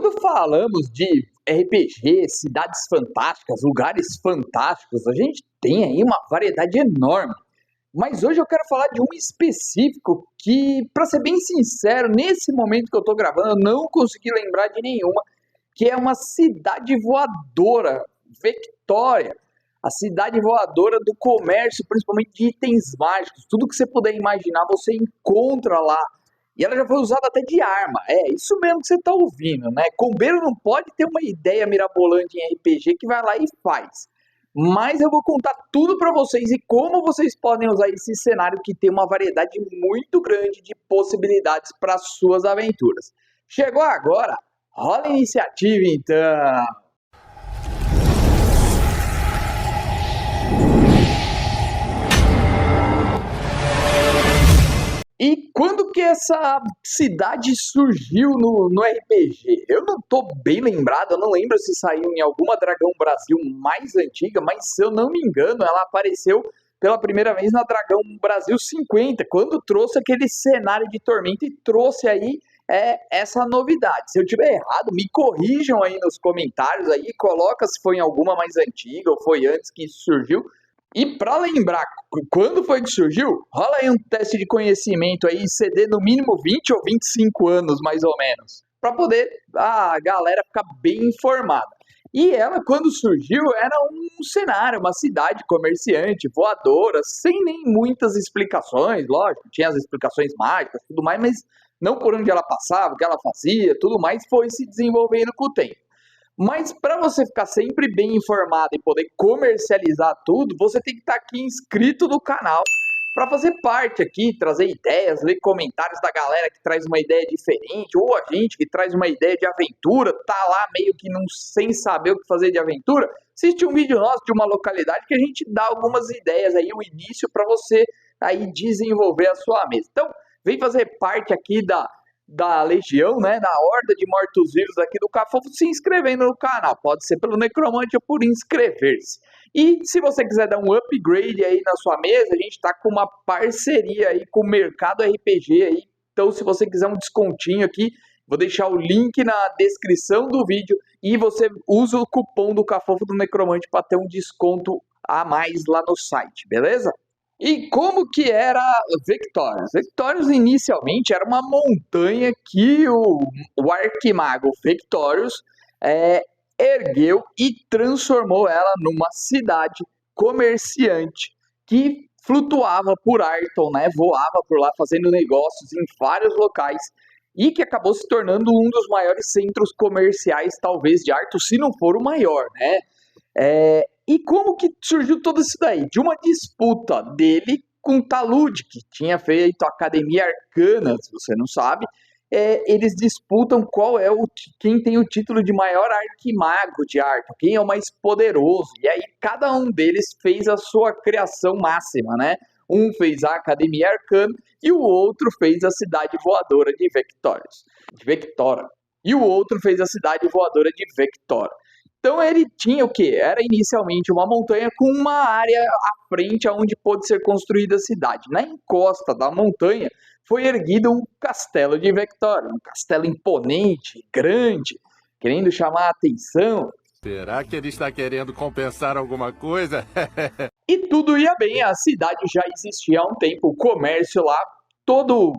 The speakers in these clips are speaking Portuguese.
Quando falamos de RPG, cidades fantásticas, lugares fantásticos, a gente tem aí uma variedade enorme. Mas hoje eu quero falar de um específico que, para ser bem sincero, nesse momento que eu estou gravando, eu não consegui lembrar de nenhuma, que é uma cidade voadora, Vectória. A cidade voadora do comércio, principalmente de itens mágicos. Tudo que você puder imaginar, você encontra lá. E ela já foi usada até de arma. É isso mesmo que você está ouvindo, né? Combeiro não pode ter uma ideia mirabolante em RPG que vai lá e faz. Mas eu vou contar tudo para vocês e como vocês podem usar esse cenário que tem uma variedade muito grande de possibilidades para suas aventuras. Chegou agora, rola a iniciativa então! E quando que essa cidade surgiu no RPG? Eu não tô bem lembrado, eu não lembro se saiu em alguma Dragão Brasil mais antiga, mas se eu não me engano, ela apareceu pela primeira vez na Dragão Brasil 50, quando trouxe aquele cenário de Tormenta e trouxe aí essa novidade. Se eu tiver errado, me corrijam aí nos comentários aí, coloca se foi em alguma mais antiga ou foi antes que isso surgiu. E para lembrar quando foi que surgiu, rola aí um teste de conhecimento aí, CD no mínimo 20 ou 25 anos, mais ou menos, para poder a galera ficar bem informada. E ela, quando surgiu, era um cenário, uma cidade comerciante, voadora, sem nem muitas explicações, lógico, tinha as explicações mágicas e tudo mais, mas não por onde ela passava, o que ela fazia, tudo mais, foi se desenvolvendo com o tempo. Mas para você ficar sempre bem informado e poder comercializar tudo, você tem que estar aqui inscrito no canal para fazer parte aqui, trazer ideias, ler comentários da galera que traz uma ideia diferente, ou a gente que traz uma ideia de aventura, tá lá meio que não, sem saber o que fazer de aventura, assiste um vídeo nosso de uma localidade que a gente dá algumas ideias aí, o início para você aí desenvolver a sua mesa. Então, vem fazer parte aqui da Legião, né, da Horda de Mortos-Vivos aqui do Cafofo, se inscrevendo no canal. Pode ser pelo Necromante ou por inscrever-se. E se você quiser dar um upgrade aí na sua mesa, a gente está com uma parceria aí com o Mercado RPG aí. Então, se você quiser um descontinho aqui, vou deixar o link na descrição do vídeo e você usa o cupom do Cafofo do Necromante para ter um desconto a mais lá no site, beleza? E como que era Vectórios? Vectórios inicialmente era uma montanha que o arquimago Vectórios ergueu e transformou ela numa cidade comerciante que flutuava por Arton, né? Voava por lá fazendo negócios em vários locais e que acabou se tornando um dos maiores centros comerciais talvez de Arton, se não for o maior, né? E como que surgiu tudo isso daí? De uma disputa dele com Talude, que tinha feito a Academia Arcana, se você não sabe. Eles disputam quem tem o título de maior arquimago de Arton, quem é o mais poderoso. E aí cada um deles fez a sua criação máxima, né? Um fez a Academia Arcana e o outro fez a Cidade Voadora de Vectora. E o outro fez a Cidade Voadora de Vectora. Então ele tinha o quê? Era inicialmente uma montanha com uma área à frente onde pôde ser construída a cidade. Na encosta da montanha foi erguido um castelo de Vectória, um castelo imponente, grande, querendo chamar a atenção. Será que ele está querendo compensar alguma coisa? E tudo ia bem, a cidade já existia há um tempo, o comércio lá, todo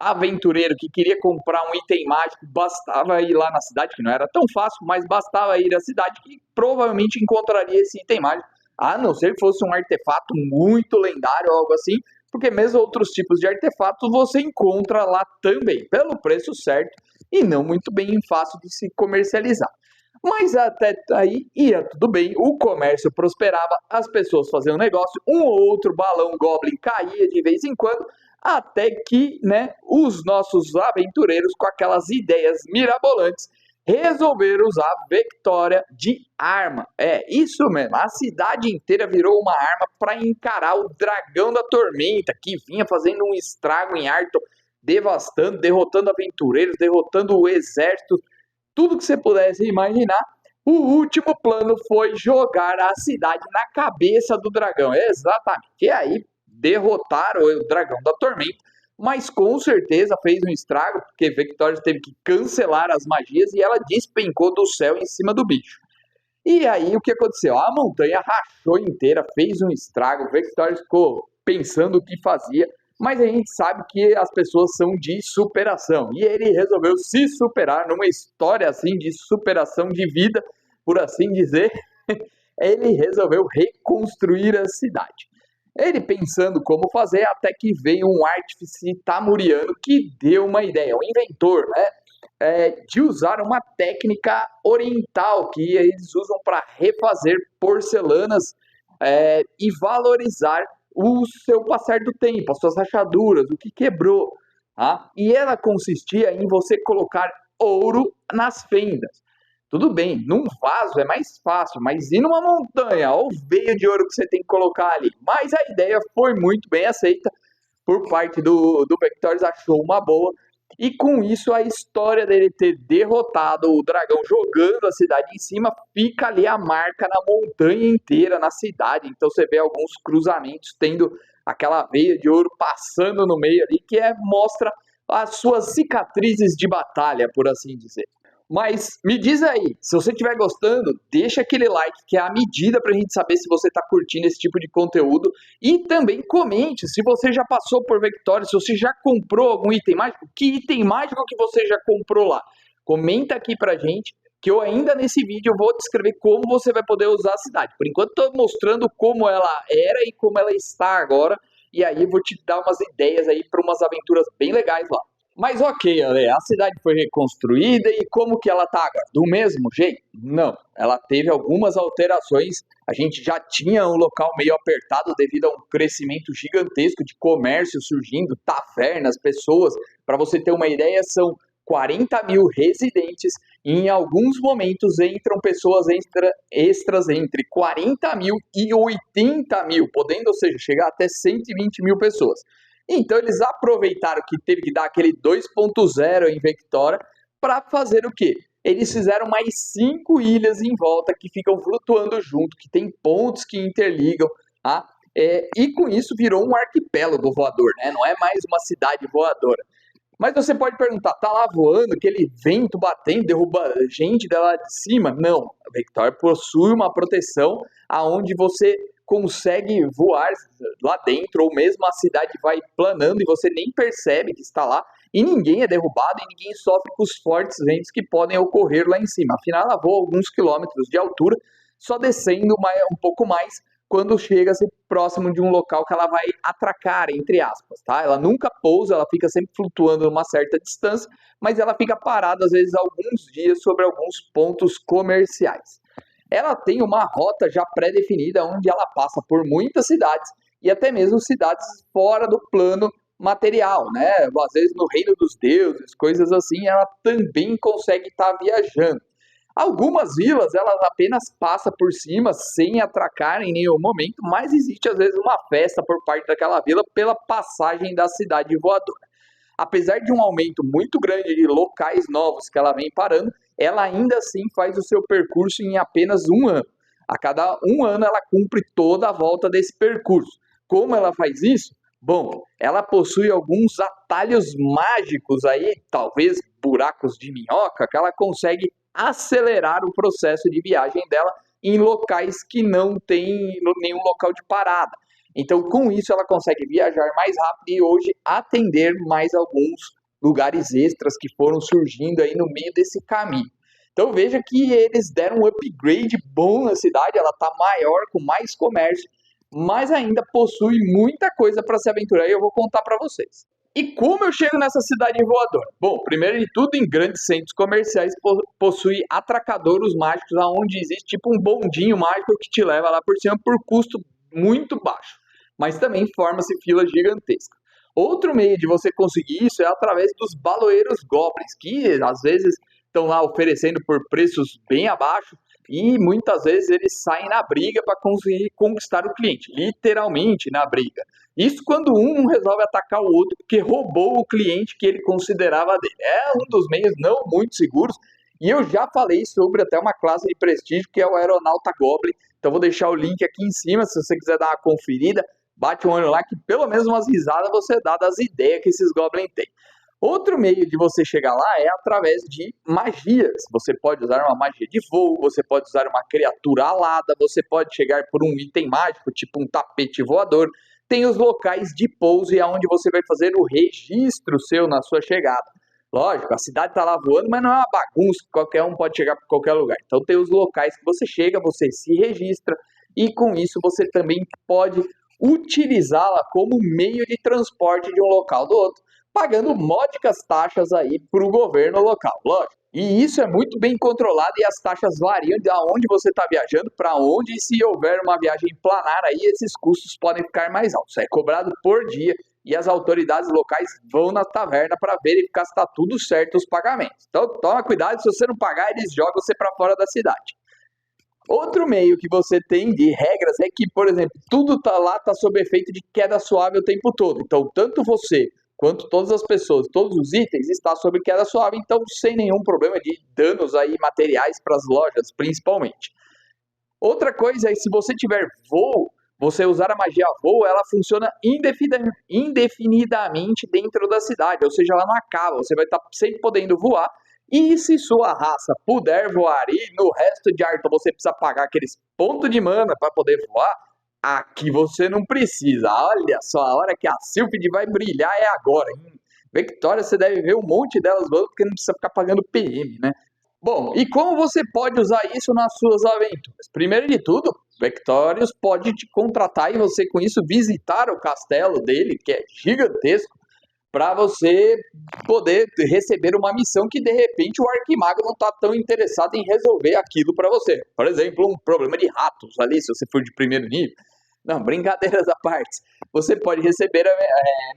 aventureiro que queria comprar um item mágico, bastava ir lá na cidade, que não era tão fácil, mas bastava ir à cidade que provavelmente encontraria esse item mágico, a não ser que fosse um artefato muito lendário ou algo assim, porque mesmo outros tipos de artefatos você encontra lá também, pelo preço certo e não muito bem fácil de se comercializar. Mas até aí ia tudo bem, o comércio prosperava, as pessoas faziam negócio, um ou outro balão Goblin caía de vez em quando, até que, né, os nossos aventureiros, com aquelas ideias mirabolantes, resolveram usar Vectória de arma. Isso mesmo, a cidade inteira virou uma arma para encarar o Dragão da Tormenta, que vinha fazendo um estrago em Arton, devastando, derrotando aventureiros, derrotando o exército, tudo que você pudesse imaginar. O último plano foi jogar a cidade na cabeça do dragão, exatamente, e aí derrotaram o Dragão da Tormenta, mas com certeza fez um estrago, porque Victorious teve que cancelar as magias e ela despencou do céu em cima do bicho. E aí o que aconteceu? A montanha rachou inteira, fez um estrago, Victorious ficou pensando o que fazia, mas a gente sabe que as pessoas são de superação, e ele resolveu se superar numa história assim de superação de vida, por assim dizer. Ele resolveu reconstruir a cidade. Ele pensando como fazer, até que veio um artífice tamuriano que deu uma ideia, um inventor, né? De usar uma técnica oriental que eles usam para refazer porcelanas e valorizar o seu passar do tempo, as suas rachaduras, o que quebrou. Tá? E ela consistia em você colocar ouro nas fendas. Tudo bem, num vaso é mais fácil, mas e numa montanha? Olha o veio de ouro que você tem que colocar ali. Mas a ideia foi muito bem aceita por parte do Victorious, achou uma boa. E com isso, a história dele ter derrotado o dragão jogando a cidade em cima, fica ali a marca na montanha inteira, na cidade. Então você vê alguns cruzamentos tendo aquela veia de ouro passando no meio ali, que mostra as suas cicatrizes de batalha, por assim dizer. Mas me diz aí, se você estiver gostando, deixa aquele like, que é a medida pra gente saber se você está curtindo esse tipo de conteúdo. E também comente se você já passou por Victorious, se você já comprou algum item mágico, que item mágico que você já comprou lá. Comenta aqui pra gente, que eu ainda nesse vídeo vou descrever como você vai poder usar a cidade. Por enquanto estou mostrando como ela era e como ela está agora. E aí eu vou te dar umas ideias aí para umas aventuras bem legais lá. Mas ok, Ale, a cidade foi reconstruída e como que ela tá agora? Do mesmo jeito? Não, ela teve algumas alterações. A gente já tinha um local meio apertado devido a um crescimento gigantesco de comércio surgindo, tavernas, pessoas. Para você ter uma ideia, são 40 mil residentes e em alguns momentos entram pessoas extras entre 40 mil e 80 mil, podendo, ou seja, chegar até 120 mil pessoas. Então eles aproveitaram que teve que dar aquele 2.0 em Vectora para fazer o quê? Eles fizeram mais 5 ilhas em volta que ficam flutuando junto, que tem pontos que interligam, tá? E com isso virou um arquipélago voador, né? Não é mais uma cidade voadora. Mas você pode perguntar, tá lá voando, aquele vento batendo, derruba gente de lá de cima? Não, a Vector possui uma proteção aonde você consegue voar lá dentro, ou mesmo a cidade vai planando e você nem percebe que está lá, e ninguém é derrubado e ninguém sofre com os fortes ventos que podem ocorrer lá em cima. Afinal, ela voa alguns quilômetros de altura, só descendo um pouco mais quando chega-se próximo de um local que ela vai atracar, entre aspas, tá? Ela nunca pousa, ela fica sempre flutuando a uma certa distância, mas ela fica parada, às vezes, alguns dias sobre alguns pontos comerciais. Ela tem uma rota já pré-definida, onde ela passa por muitas cidades, e até mesmo cidades fora do plano material, né? Às vezes no reino dos deuses, coisas assim, ela também consegue estar viajando. Algumas vilas, elas apenas passam por cima, sem atracar em nenhum momento, mas existe às vezes uma festa por parte daquela vila pela passagem da cidade voadora. Apesar de um aumento muito grande de locais novos que ela vem parando, ela ainda assim faz o seu percurso em apenas um ano. A cada um ano ela cumpre toda a volta desse percurso. Como ela faz isso? Bom, ela possui alguns atalhos mágicos aí, talvez buracos de minhoca, que ela consegue acelerar o processo de viagem dela em locais que não tem nenhum local de parada. Então, com isso, ela consegue viajar mais rápido e hoje atender mais alguns lugares extras que foram surgindo aí no meio desse caminho. Então, veja que eles deram um upgrade bom na cidade, ela está maior, com mais comércio, mas ainda possui muita coisa para se aventurar e eu vou contar para vocês. E como eu chego nessa cidade voadora? Bom, primeiro de tudo, em grandes centros comerciais possui atracadouros mágicos, onde existe tipo um bondinho mágico que te leva lá por cima por custo muito baixo. Mas também forma-se fila gigantesca. Outro meio de você conseguir isso é através dos baloeiros goblins, que às vezes estão lá oferecendo por preços bem abaixo e muitas vezes eles saem na briga para conseguir conquistar o cliente, literalmente na briga. Isso quando um resolve atacar o outro porque roubou o cliente que ele considerava dele. É um dos meios não muito seguros e eu já falei sobre até uma classe de prestígio que é o Aeronauta Goblin. Então vou deixar o link aqui em cima se você quiser dar uma conferida. bate um olho lá que pelo menos umas risadas você dá das ideias que esses goblins têm. Outro meio de você chegar lá é através de magias. Você pode usar uma magia de voo, você pode usar uma criatura alada, você pode chegar por um item mágico, tipo um tapete voador. Tem os locais de pouso, onde você vai fazer o registro seu na sua chegada. Lógico, a cidade está lá voando, mas não é uma bagunça, qualquer um pode chegar para qualquer lugar. Então tem os locais que você chega, você se registra, e com isso você também pode utilizá-la como meio de transporte de um local do outro, pagando módicas taxas aí para o governo local, lógico. E isso é muito bem controlado e as taxas variam de onde você está viajando para onde, e se houver uma viagem planar aí, esses custos podem ficar mais altos. É cobrado por dia e as autoridades locais vão na taverna para verificar se está tudo certo os pagamentos. Então toma cuidado, se você não pagar, eles jogam você para fora da cidade. Outro meio que você tem de regras é que, por exemplo, tudo tá sob efeito de queda suave o tempo todo. Então, tanto você quanto todas as pessoas, todos os itens está sob queda suave, então sem nenhum problema de danos aí materiais para as lojas, principalmente. Outra coisa é que se você tiver voo, você usar a magia voo, ela funciona indefinidamente dentro da cidade, ou seja, ela não acaba, você vai estar sempre podendo voar. E se sua raça puder voar e no resto de Arton você precisa pagar aqueles pontos de mana para poder voar, aqui você não precisa. Olha só, a hora que a Sylphid vai brilhar é agora, hein? Victoria, você deve ver um monte delas voando porque não precisa ficar pagando PM, né? Bom, e como você pode usar isso nas suas aventuras? Primeiro de tudo, Victorious pode te contratar e você com isso visitar o castelo dele, que é gigantesco, para você poder receber uma missão que de repente o Arquimago não está tão interessado em resolver aquilo para você. Por exemplo, um problema de ratos ali, se você for de primeiro nível. Não, brincadeiras à parte. Você pode receber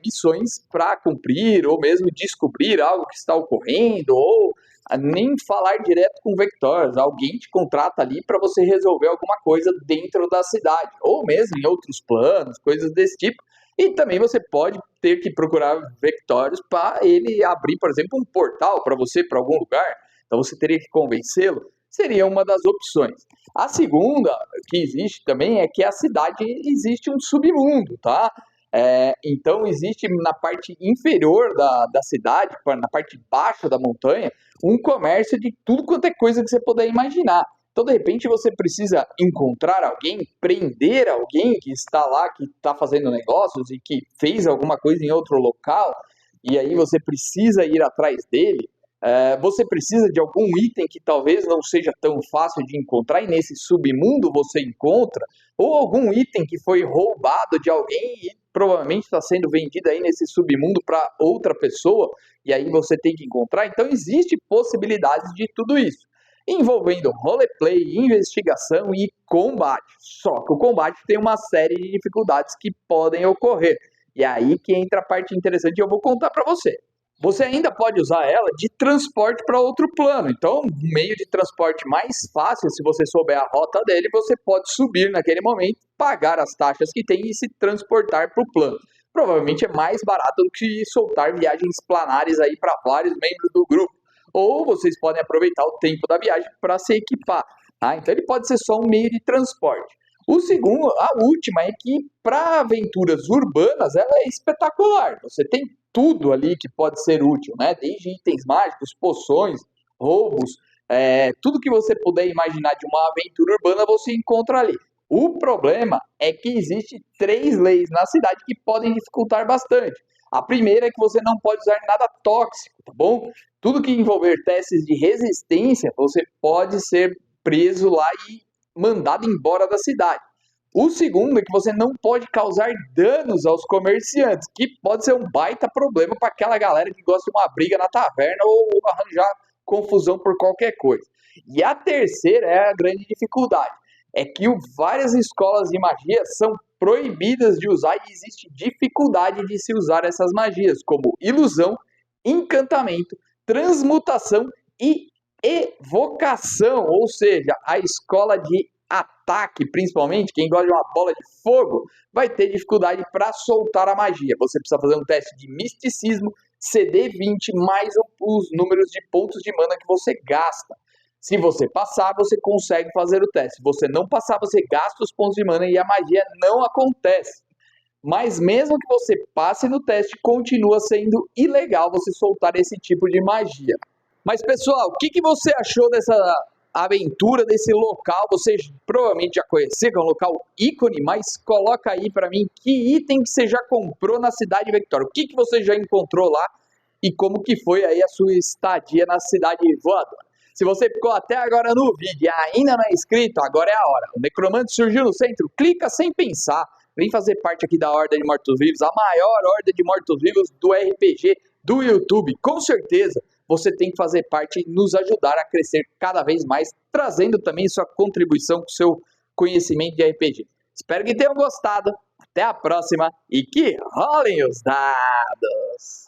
missões para cumprir ou mesmo descobrir algo que está ocorrendo ou nem falar direto com Vectors. Alguém te contrata ali para você resolver alguma coisa dentro da cidade ou mesmo em outros planos, coisas desse tipo. E também você pode ter que procurar Vectors para ele abrir, por exemplo, um portal para você, para algum lugar. Então você teria que convencê-lo. Seria uma das opções. A segunda que existe também é que a cidade existe um submundo, tá? Então existe na parte inferior da cidade, na parte baixa da montanha, um comércio de tudo quanto é coisa que você puder imaginar. Então, de repente, você precisa encontrar alguém, prender alguém que está lá, que está fazendo negócios e que fez alguma coisa em outro local, e aí você precisa ir atrás dele. Você precisa de algum item que talvez não seja tão fácil de encontrar, e nesse submundo você encontra, ou algum item que foi roubado de alguém e provavelmente está sendo vendido aí nesse submundo para outra pessoa, e aí você tem que encontrar. Então, existe possibilidades de tudo isso, envolvendo roleplay, investigação e combate. Só que o combate tem uma série de dificuldades que podem ocorrer. E é aí que entra a parte interessante que eu vou contar para você. Você ainda pode usar ela de transporte para outro plano. Então, um meio de transporte mais fácil, se você souber a rota dele, você pode subir naquele momento, pagar as taxas que tem e se transportar para o plano. Provavelmente é mais barato do que soltar viagens planares aí para vários membros do grupo. Ou vocês podem aproveitar o tempo da viagem para se equipar. Tá? Então ele pode ser só um meio de transporte. O segundo, a última, é que para aventuras urbanas ela é espetacular. Você tem tudo ali que pode ser útil, né? Desde itens mágicos, poções, roubos, tudo que você puder imaginar de uma aventura urbana você encontra ali. O problema é que existem 3 leis na cidade que podem dificultar bastante. A primeira é que você não pode usar nada tóxico, tá bom? Tudo que envolver testes de resistência, você pode ser preso lá e mandado embora da cidade. O segundo é que você não pode causar danos aos comerciantes, que pode ser um baita problema para aquela galera que gosta de uma briga na taverna ou arranjar confusão por qualquer coisa. E a terceira é a grande dificuldade, é que várias escolas de magia são proibidas de usar e existe dificuldade de se usar essas magias, como ilusão, encantamento, transmutação e evocação, ou seja, a escola de ataque, principalmente, quem gosta de uma bola de fogo, vai ter dificuldade para soltar a magia. Você precisa fazer um teste de misticismo, CD 20, mais os números de pontos de mana que você gasta. Se você passar, você consegue fazer o teste. Se você não passar, você gasta os pontos de mana e a magia não acontece. Mas mesmo que você passe no teste, continua sendo ilegal você soltar esse tipo de magia. Mas pessoal, o que você achou dessa aventura, desse local? Vocês provavelmente já conheceram, é um local ícone, mas coloca aí pra mim que item que você já comprou na cidade Vectória. O que você já encontrou lá e como que foi aí a sua estadia na cidade voadora. Se você ficou até agora no vídeo e ainda não é inscrito, agora é a hora. O Necromante surgiu no centro, clica sem pensar. Vem fazer parte aqui da Horda de Mortos-Vivos, a maior horda de mortos-vivos do RPG do YouTube. Com certeza, você tem que fazer parte e nos ajudar a crescer cada vez mais, trazendo também sua contribuição com seu conhecimento de RPG. Espero que tenham gostado. Até a próxima e que rolem os dados!